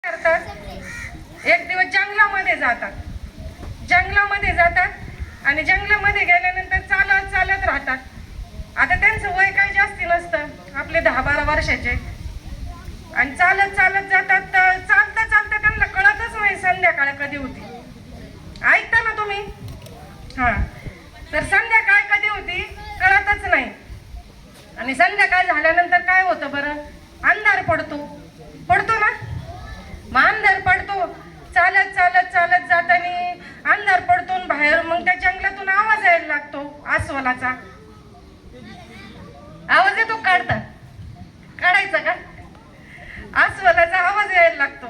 करतात, एक दिवस जंगलामध्ये जातात आणि जंगलामध्ये गेल्यानंतर चालत चालत राहतात. आता त्यांचं वय काही जास्ती नसतं, आपले 10-12 वर्षाचे, आणि चालत चालत जातात. तर चालता चालता त्यांना कळतच नाही संध्याकाळ कधी होती. ऐकता ना तुम्ही? हा, तर संध्याकाळ कधी होती कळतच नाही. आणि संध्याकाळ झाल्यानंतर काय होतं बरं? अंधार पडतो ना. मग अंधार पडतो, चालत चालत चालत जाताना अंधार पडतो, बाहेर मग त्या जंगलातून आवाज यायला लागतो. अस्वलाचा आवाज येतो, काढायचा का? अस्वलाचा आवाज यायला लागतो.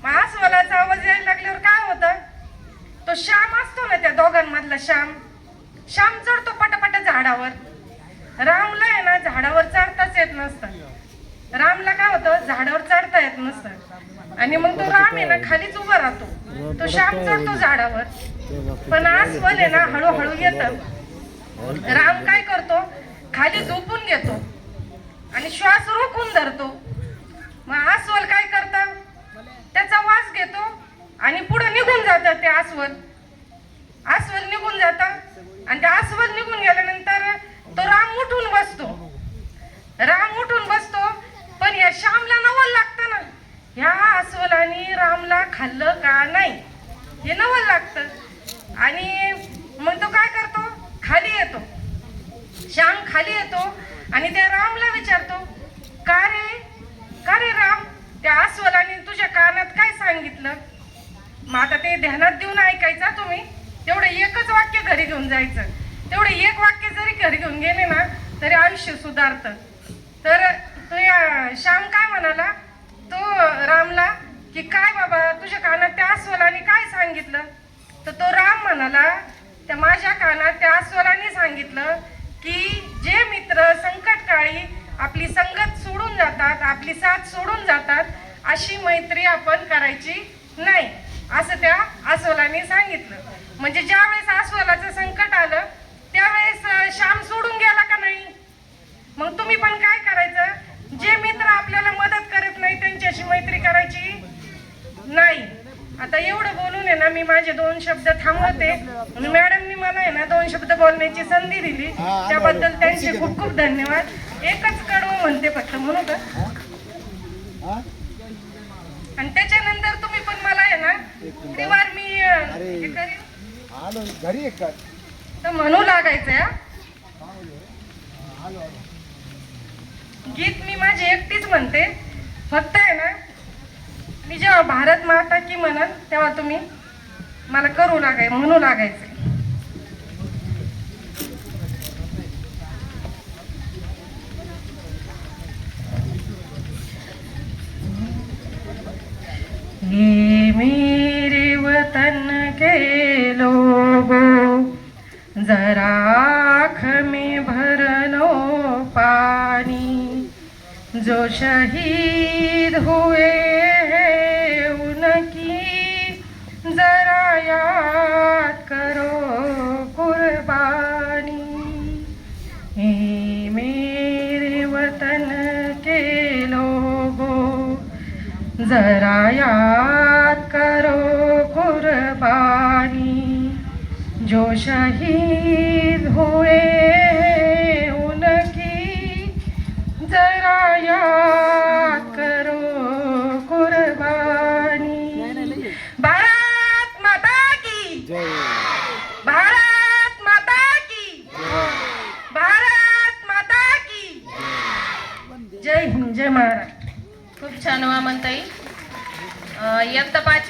मग अस्वलाचा आवाज यायला लागल्यावर काय होतं? तो श्याम असतो ना, त्या दोघांमधला श्याम चढतो पटापट झाडावर. रामला आहे ना झाडावर चढताच येत नसतं. रामला काय होतं, झाडावर चढता येत नसतं. आणि मग तो राम आहे ना खालीच उभा राहतो. तो श्याम चढतो झाडावर, पण अस्वल आहे ना हळूहळू येतं. राम काय करतो, खाली झोपून घेतो आणि श्वास रोखून धरतो. मग अस्वल काय करतं, त्याचा वास घेतो आणि पुढे निघून जातं. ते अस्वल निघून जातं आणि ते अस्वल निघून गेल्यानंतर तो राम उठून बसतो. पण या श्यामला नवल लागतं ना, ह्या अस्वलाने रामला खाल्लं का नाही हे नवल लागतं. आणि मग तो काय करतो, खाली येतो. श्याम खाली येतो आणि त्या रामला विचारतो, का रे राम, त्या अस्वलाने तुझ्या कानात काय सांगितलं? मग आता ते ध्यानात देऊन ऐकायचा तुम्ही. तेवढं एकच वाक्य घरी घेऊन जायचं. तेवढे एक वाक्य जरी घरी घेऊन गेले ना तरी आयुष्य सुधारतं. तर तो श्याम काय म्हणाला तो रामला, की काय बाबा तुझ्या कानात त्या अस्वलाने काय सांगितलं? तर तो राम म्हणाला, त्या माझ्या कानात त्या अस्वलाने सांगितलं की जे मित्र संकटकाळी आपली संगत सोडून जातात, आपली साथ सोडून जातात, अशी मैत्री आपण करायची नाही, असं त्या अस्वलाने सांगितलं. म्हणजे ज्या वेळेस अस्वलाचं संकट आलं त्यावेळेस श्याम सोडून गेला का नाही? मग तुम्ही पण काय करायचं, जे मित्र आपल्याला मदत करत नाही त्यांच्याशी मैत्री करायची नाही. आता एवढं बोलून आहे ना मी माझे 2 शब्द थांबवते. मॅडमनी मला आहे ना 2 शब्द बोलण्याची संधी दिली, त्याबद्दल त्यांचे खूप खूप धन्यवाद. एकच कडवं म्हणते फक्त, म्हणू का? आणि त्याच्यानंतर तुम्ही पण मला आहे ना त्रिवार मी हे करीन तर म्हणू लागायचं. गीत मी माझी एकटीच म्हणते, फक्त आहे ना मी जेव्हा भारत माता की म्हणन तेव्हा तुम्ही मला म्हणू लागायचं. ये मेरे वतन के लोगों, जरा आँख में भर लो पानी, जो शहीद हुए हैं उनकी जरा याद करो कुर्बानी. हे मेरे वतन के लोगों, जरा याद करो कुर्बानी, जो शहीद हुए उनकी जरा याद करो कुर्बानी. भारत माता की जय. भारत माता की जय. भारत माता की जय हिंद, जय महाराज. खूप छान वामनताई. इयत्ता 5